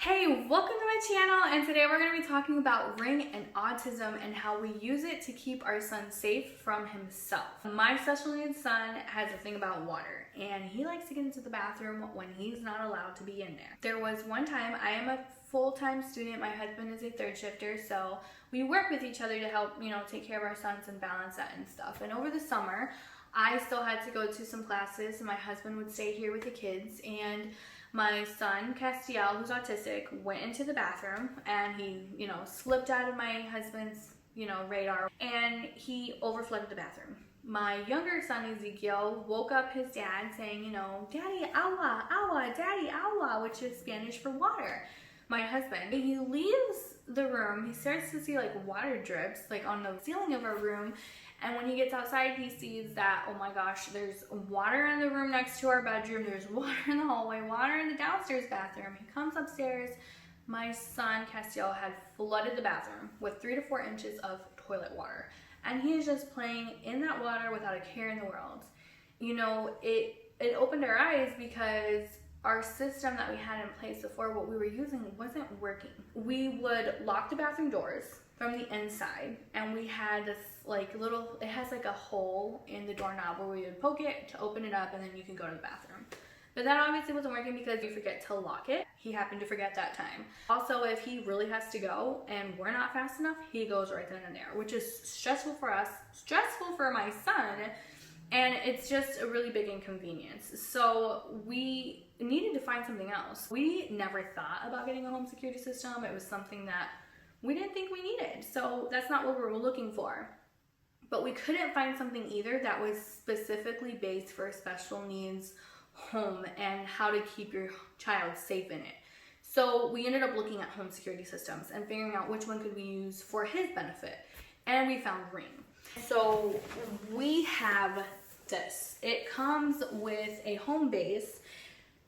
Hey, welcome to my channel, and today we're going to be talking about Ring and autism and how we use it to keep our son safe from himself. My special needs son has a thing about water, and he likes to get into the bathroom when he's not allowed to be in there. There was one time, I am a full-time student, my husband is a third shifter, so we work with each other to help, take care of our sons and balance that and stuff. And over the summer, I still had to go to some classes, and my husband would stay here with the kids, and my son, Castiel, who's autistic, went into the bathroom and he, slipped out of my husband's, radar, and he overflooded the bathroom. My younger son, Ezekiel, woke up his dad saying, Daddy, agua, agua, Daddy, agua, which is Spanish for water. My husband, he leaves the room, he starts to see water drips on the ceiling of our room. And when he gets outside, he sees that, oh my gosh, there's water in the room next to our bedroom, there's water in the hallway, water in the downstairs bathroom. He comes upstairs. My son, Castiel, had flooded the bathroom with 3 to 4 inches of toilet water. And he is just playing in that water without a care in the world. It opened our eyes because our system that we had in place before, what we were using, wasn't working. We would lock the bathroom doors from the inside, and we had this it has a hole in the doorknob where we would poke it to open it up, and then you can go to the bathroom. But that obviously wasn't working because you forget to lock it. He happened to forget that time. Also, if he really has to go and we're not fast enough, he goes right then and there, which is stressful for us, stressful for my son, and it's just a really big inconvenience. So we needed to find something else. We never thought about getting a home security system. It was something that we didn't think we needed. So that's not what we were looking for. But we couldn't find something either that was specifically based for a special needs home and how to keep your child safe in it. So we ended up looking at home security systems and figuring out which one could we use for his benefit. And we found Ring. So we have this. It comes with a home base,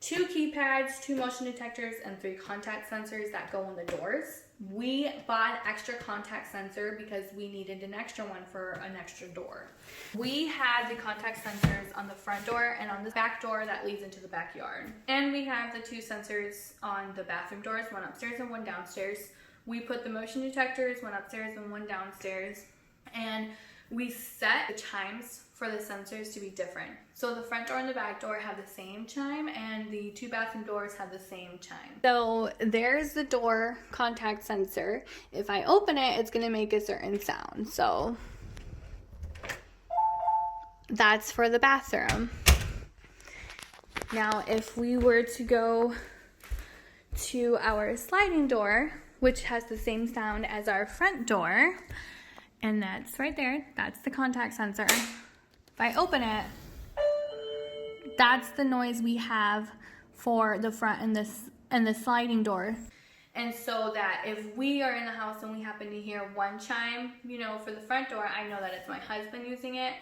2 keypads, 2 motion detectors, and 3 contact sensors that go on the doors. We bought an extra contact sensor because we needed an extra one for an extra door. We had the contact sensors on the front door and on the back door that leads into the backyard. And we have the 2 sensors on the bathroom doors, one upstairs and one downstairs. We put the motion detectors, one upstairs and one downstairs. And we set the chimes for the sensors to be different. So the front door and the back door have the same chime, and the 2 bathroom doors have the same chime. So there's the door contact sensor. If I open it, it's gonna make a certain sound. So that's for the bathroom. Now, if we were to go to our sliding door, which has the same sound as our front door, and that's right there, that's the contact sensor. If I open it, that's the noise we have for the front and the sliding door. And so that if we are in the house and we happen to hear one chime, for the front door, I know that it's my husband using it.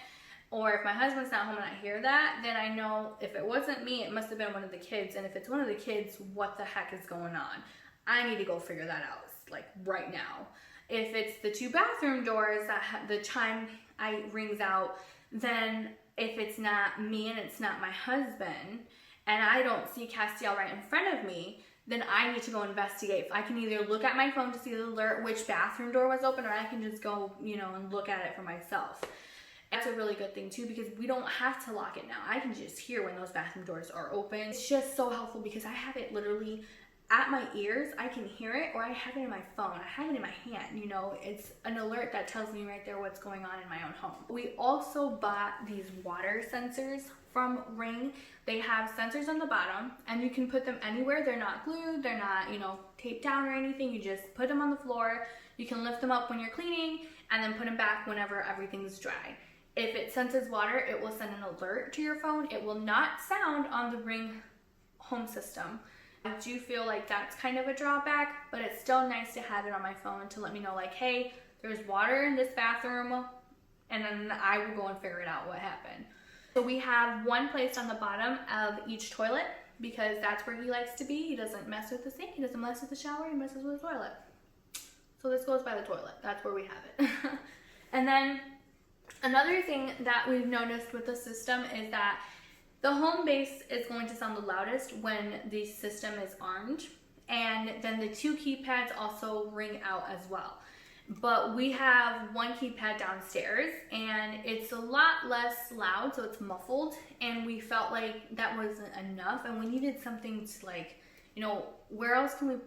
Or if my husband's not home and I hear that, then I know if it wasn't me, it must have been one of the kids. And if it's one of the kids, what the heck is going on? I need to go figure that out, right now. If it's the 2 bathroom doors that the chime rings out, then if it's not me and it's not my husband, and I don't see Castiel right in front of me, then I need to go investigate. I can either look at my phone to see the alert which bathroom door was open, or I can just go, and look at it for myself. That's a really good thing too, because we don't have to lock it now. I can just hear when those bathroom doors are open. It's just so helpful because I have it literally at my ears. I can hear it, or I have it in my phone. I have it in my hand. It's an alert that tells me right there what's going on in my own home. We also bought these water sensors from Ring. They have sensors on the bottom, and you can put them anywhere. They're not glued, they're not, taped down or anything. You just put them on the floor. You can lift them up when you're cleaning and then put them back whenever everything's dry. If it senses water, it will send an alert to your phone. It will not sound on the Ring home system. I do feel like that's kind of a drawback, but it's still nice to have it on my phone to let me know, hey, there's water in this bathroom, and then I will go and figure it out what happened. So we have one placed on the bottom of each toilet because that's where he likes to be. He doesn't mess with the sink, he doesn't mess with the shower, he messes with the toilet. So this goes by the toilet. That's where we have it. And then another thing that we've noticed with the system is that the home base is going to sound the loudest when the system is armed And then the 2 keypads also ring out as well. But we have 1 keypad downstairs and it's a lot less loud, so it's muffled, and we felt like that wasn't enough and we needed something to, like, you know, where else can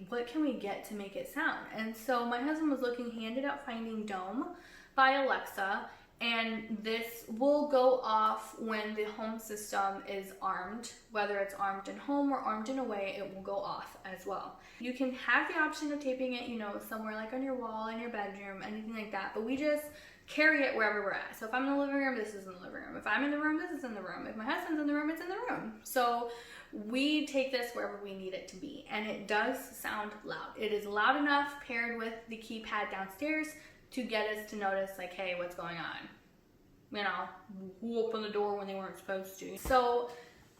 what can we get to make it sound? And so my husband was looking, he ended up finding Dome by Alexa, and this will go off when the home system is armed, whether it's armed in home or armed in a way, it will go off as well. You can have the option of taping it, you know, somewhere like on your wall, in your bedroom, anything like that, but we just carry it wherever we're at. So if I'm in the living room, this is in the living room. If I'm in the room, this is in the room. If my husband's in the room, it's in the room. So we take this wherever we need it to be, and it does sound loud. It is loud enough paired with the keypad downstairs to get us to notice, like, hey, what's going on? You know, who opened the door when they weren't supposed to? So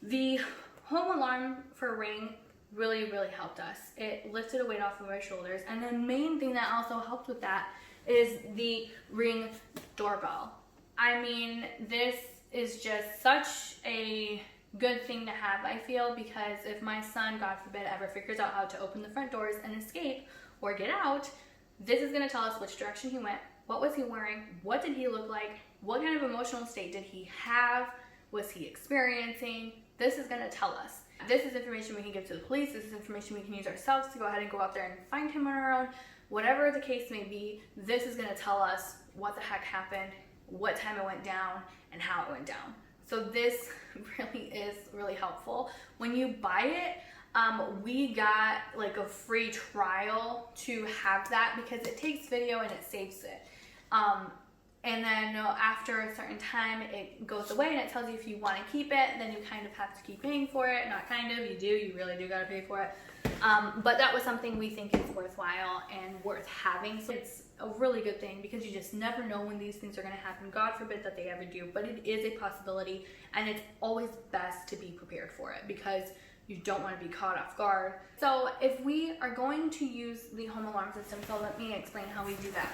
the home alarm for Ring really, really helped us. It lifted a weight off of our shoulders. And the main thing that also helped with that is the Ring doorbell. I mean, this is just such a good thing to have, I feel, because if my son, God forbid, ever figures out how to open the front doors and escape or get out, this is going to tell us which direction he went, what was he wearing, what did he look like, what kind of emotional state did he have, was he experiencing. This is going to tell us. This is information we can give to the police. This is information we can use ourselves to go ahead and go out there and find him on our own. Whatever the case may be, this is going to tell us what the heck happened, what time it went down, and how it went down. So this really is really helpful. When you buy it, we got like a free trial to have that because it takes video and it saves it. And then after a certain time, it goes away and it tells you if you want to keep it, then you kind of have to keep paying for it. Not kind of, you do, you really do got to pay for it. But that was something we think is worthwhile and worth having. So it's a really good thing because you just never know when these things are going to happen. God forbid that they ever do, but it is a possibility, and it's always best to be prepared for it because you don't want to be caught off guard. So if we are going to use the home alarm system, so let me explain how we do that.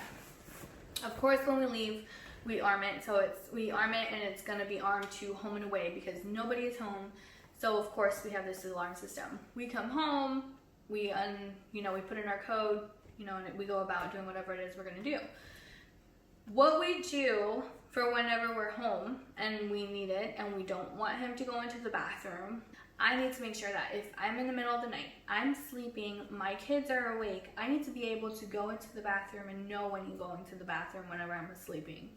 Of course, when we leave, we arm it. So we arm it and it's going to be armed to home and away because nobody is home. So of course we have this alarm system. We come home, we put in our code, and we go about doing whatever it is we're going to do. What we do for whenever we're home and we need it and we don't want him to go into the bathroom, I need to make sure that if I'm in the middle of the night, I'm sleeping, my kids are awake, I need to be able to go into the bathroom and know when he's going to the bathroom whenever I'm sleeping.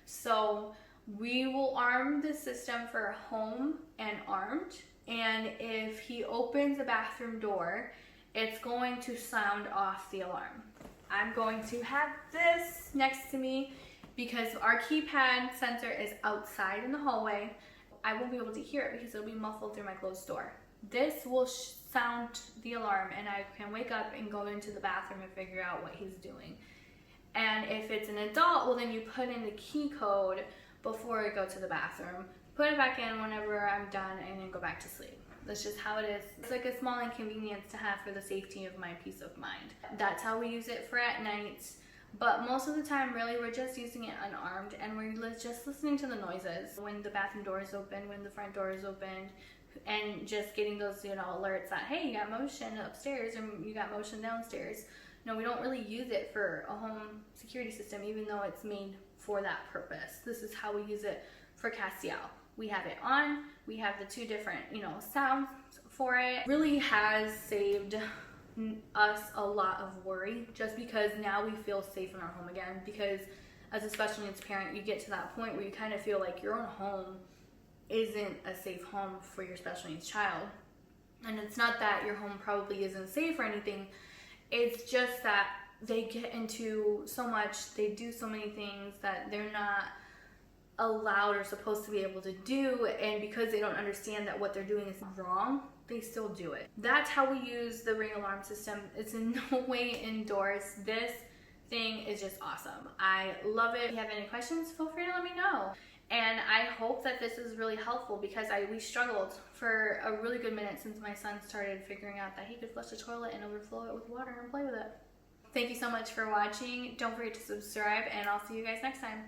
So we will arm the system for home and armed, and if he opens the bathroom door, it's going to sound off the alarm. I'm going to have this next to me because our keypad sensor is outside in the hallway. I won't be able to hear it because it'll be muffled through my closed door. This will sound the alarm and I can wake up and go into the bathroom and figure out what he's doing. And if it's an adult, well then you put in the key code before I go to the bathroom, put it back in whenever I'm done, and then go back to sleep. That's just how it is. It's like a small inconvenience to have for the safety of my peace of mind. That's how we use it for at night. But most of the time, really, we're just using it unarmed, and we're just listening to the noises. When the bathroom door is open, when the front door is opened, and just getting those, alerts that, hey, you got motion upstairs, and you got motion downstairs. No, we don't really use it for a home security system, even though it's made for that purpose. This is how we use it for Castiel. We have it on, we have the 2 different, sounds for it. Really has saved us a lot of worry just because now we feel safe in our home again, because as a special needs parent, you get to that point where you kind of feel like your own home isn't a safe home for your special needs child. And it's not that your home probably isn't safe or anything, it's just that they get into so much, they do so many things that they're not allowed or supposed to be able to do, and because they don't understand that what they're doing is wrong, they still do it. That's how we use the Ring alarm system. It's in no way endorsed. This thing is just awesome. I love it. If you have any questions, feel free to let me know. And I hope that this is really helpful because we struggled for a really good minute since my son started figuring out that he could flush the toilet and overflow it with water and play with it. Thank you so much for watching. Don't forget to subscribe, and I'll see you guys next time.